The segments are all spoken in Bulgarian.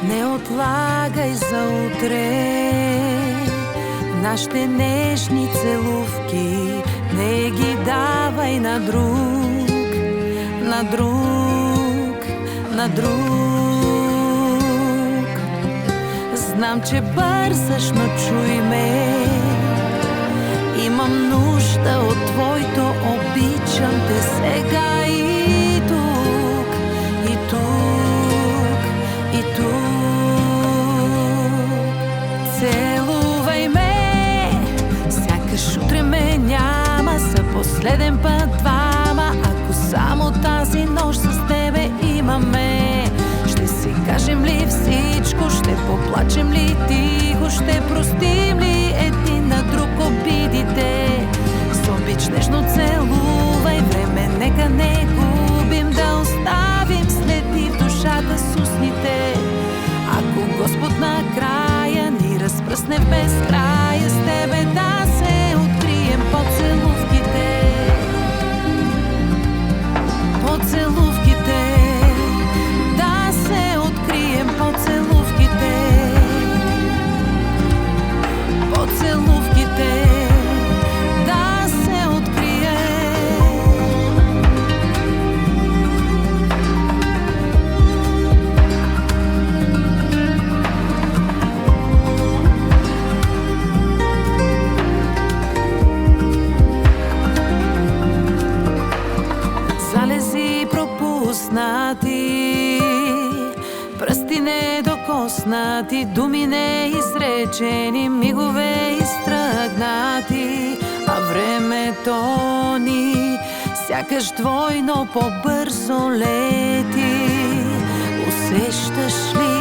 Не отлагай за утре нашите нежни целувки, не ги давай на друг, на друг, на друг. Знам, че бързаш, но чуй ме, имам нужда от твоето обичам те сега и тук, и тук, и тук. Целувай ме, сякаш утре ме няма, за последен път двама. Ако само тази нощ с тебе имаме, ще си кажем ли всичко, ще поплачем ли тихо, ще простим ли един на друг обидите. С обич нежно целувай, време нека не губим, да оставим следи в душата с устните. Ако Господ накрая ни разпръсне в безкрая, с тебе да се открием поцелувките, поцелувките, да се открием поцелувките, поцелувките, да се открием. Залези пропуснати, пръсти недокоснати, думи неизречени, мигове изтръгнати, а времето ни сякаш двойно по-бързо лети. Усещаш ли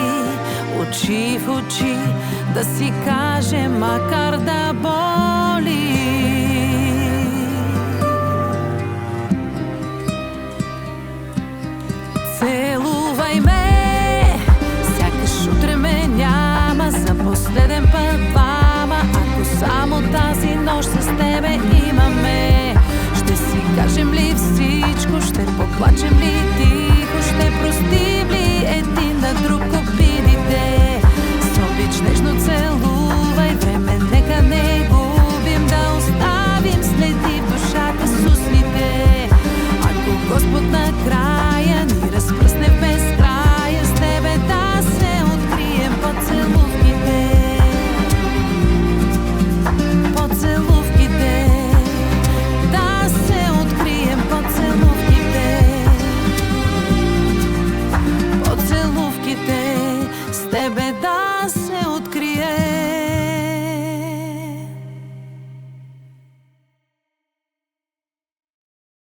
очи в очи да си кажем, макар да боли? Целувай ме, сякаш утре ме няма, за последен път двама. Ако само тази нощ с тебе имаме, ще си кажем ли всичко, ще поплачем ли тихо, ще простим